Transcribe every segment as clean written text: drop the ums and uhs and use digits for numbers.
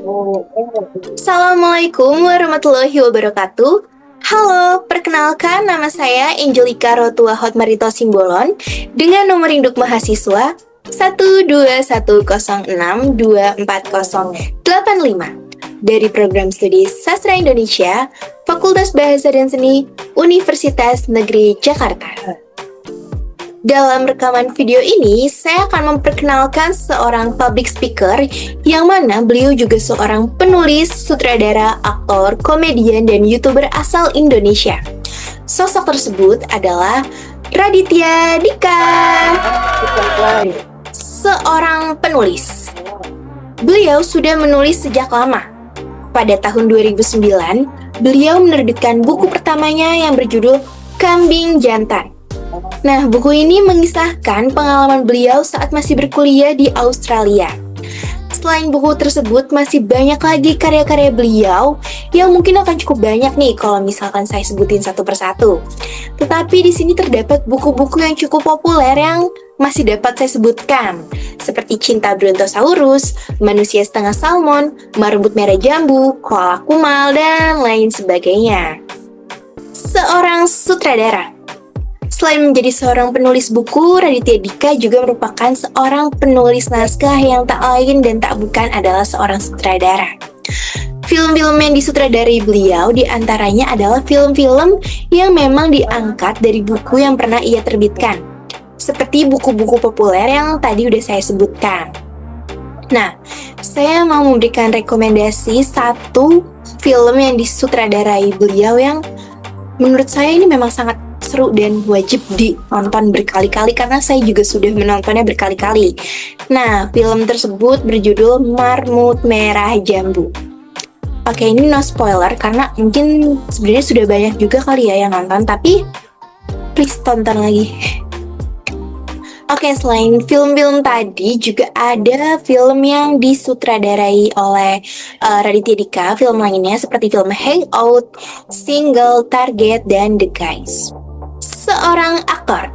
Assalamualaikum warahmatullahi wabarakatuh. Halo, perkenalkan nama saya Angelica Rotua Hotmarito Simbolon dengan nomor induk mahasiswa 121062408 dari program studi Sastra Indonesia, Fakultas Bahasa dan Seni, Universitas Negeri Jakarta. Dalam rekaman video ini, saya akan memperkenalkan seorang public speaker yang mana beliau juga seorang penulis, sutradara, aktor, komedian, dan YouTuber asal Indonesia. Sosok tersebut adalah Raditya Dika, seorang penulis. Beliau sudah menulis sejak lama. Pada tahun 2009, beliau menerbitkan buku pertamanya yang berjudul Kambing Jantan. Nah, buku ini mengisahkan pengalaman beliau saat masih berkuliah di Australia. Selain buku tersebut, masih banyak lagi karya-karya beliau yang mungkin akan cukup banyak nih kalau misalkan saya sebutin satu persatu. Tetapi di sini terdapat buku-buku yang cukup populer yang masih dapat saya sebutkan, seperti Cinta Brontosaurus, Manusia Setengah Salmon, Marabut Merah Jambu, Koala Kumal, dan lain sebagainya. Seorang sutradara. Selain menjadi seorang penulis buku, Raditya Dika juga merupakan seorang penulis naskah yang tak lain dan tak bukan adalah seorang sutradara. Film-film yang disutradarai beliau diantaranya adalah film-film yang memang diangkat dari buku yang pernah ia terbitkan, seperti buku-buku populer yang tadi udah saya sebutkan. Nah, saya mau memberikan rekomendasi satu film yang disutradarai beliau yang menurut saya ini memang sangat seru dan wajib ditonton berkali-kali karena saya juga sudah menontonnya berkali-kali. Nah, film tersebut berjudul Marabut Merah Jambu. Oke, ini no spoiler karena mungkin sebenarnya sudah banyak juga kali ya yang nonton, tapi please tonton lagi. Oke, selain film-film tadi juga ada film yang disutradarai oleh Raditya Dika, film lainnya seperti film Hangout, Single, Target, dan The Guys. Seorang aktor.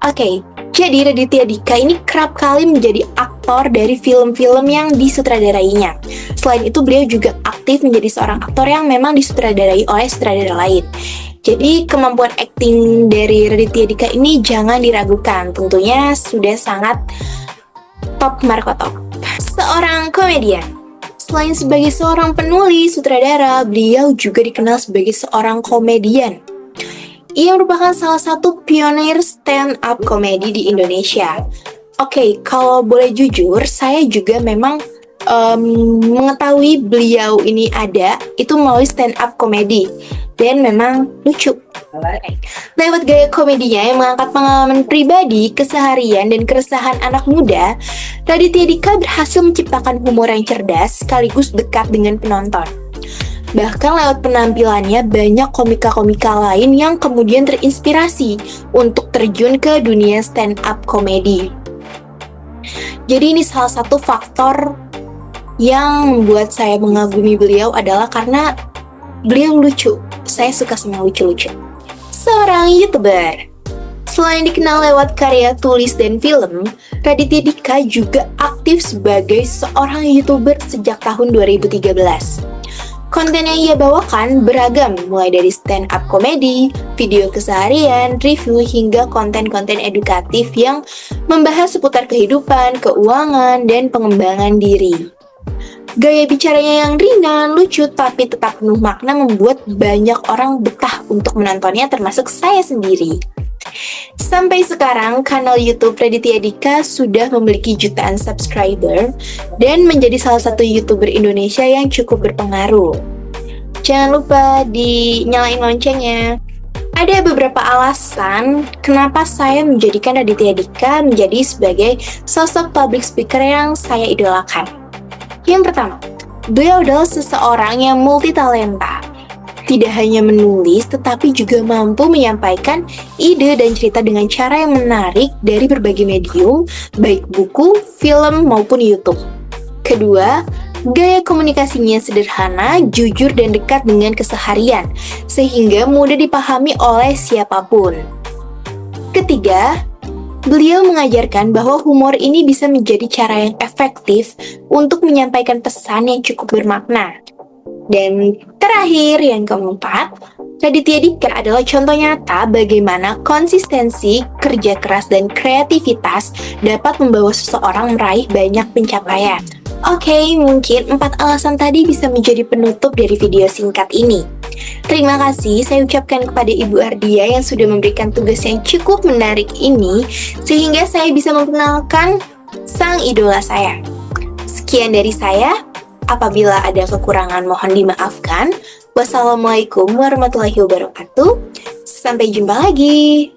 Oke, jadi Raditya Dika ini kerap kali menjadi aktor dari film-film yang disutradarainya. Selain itu, beliau juga aktif menjadi seorang aktor yang memang disutradarai oleh sutradara lain. Jadi, kemampuan akting dari Raditya Dika ini jangan diragukan. Tentunya sudah sangat top markotop. Seorang komedian. Selain sebagai seorang penulis, sutradara, beliau juga dikenal sebagai seorang komedian. Ia merupakan salah satu pionir stand-up komedi di Indonesia. Oke, kalau boleh jujur, saya juga memang mengetahui beliau ini ada, itu melalui stand-up komedi. Dan memang lucu. Lewat gaya komedinya yang mengangkat pengalaman pribadi, keseharian, dan keresahan anak muda, Raditya Dika berhasil menciptakan humor yang cerdas sekaligus dekat dengan penonton. Bahkan lewat penampilannya banyak komika-komika lain yang kemudian terinspirasi untuk terjun ke dunia stand-up komedi. Jadi ini salah satu faktor yang membuat saya mengagumi beliau adalah karena beliau lucu. Saya suka sama lucu-lucu. Seorang YouTuber. Selain dikenal lewat karya tulis dan film, Raditya Dika juga aktif sebagai seorang YouTuber sejak tahun 2013. Konten yang ia bawakan beragam, mulai dari stand-up komedi, video keseharian, review, hingga konten-konten edukatif yang membahas seputar kehidupan, keuangan, dan pengembangan diri. Gaya bicaranya yang ringan, lucu, tapi tetap penuh makna membuat banyak orang betah untuk menontonnya, termasuk saya sendiri. Sampai sekarang, kanal YouTube Raditya Dika sudah memiliki jutaan subscriber dan menjadi salah satu YouTuber Indonesia yang cukup berpengaruh. Jangan lupa dinyalain loncengnya. Ada beberapa alasan kenapa saya menjadikan Raditya Dika menjadi sebagai sosok public speaker yang saya idolakan. Yang pertama, beliau adalah seseorang yang multitalenta. Tidak hanya menulis, tetapi juga mampu menyampaikan ide dan cerita dengan cara yang menarik dari berbagai medium, baik buku, film, maupun YouTube. Kedua, gaya komunikasinya sederhana, jujur, dan dekat dengan keseharian, sehingga mudah dipahami oleh siapapun. Ketiga, beliau mengajarkan bahwa humor ini bisa menjadi cara yang efektif untuk menyampaikan pesan yang cukup bermakna. Dan terakhir, yang keempat, Raditya Dika adalah contoh nyata bagaimana konsistensi, kerja keras, dan kreativitas dapat membawa seseorang meraih banyak pencapaian. Oke, mungkin 4 alasan tadi bisa menjadi penutup dari video singkat ini. Terima kasih saya ucapkan kepada Ibu Ardia yang sudah memberikan tugas yang cukup menarik ini, sehingga saya bisa memperkenalkan sang idola saya. Sekian dari saya. Apabila ada kekurangan mohon dimaafkan. Wassalamualaikum warahmatullahi wabarakatuh. Sampai jumpa lagi.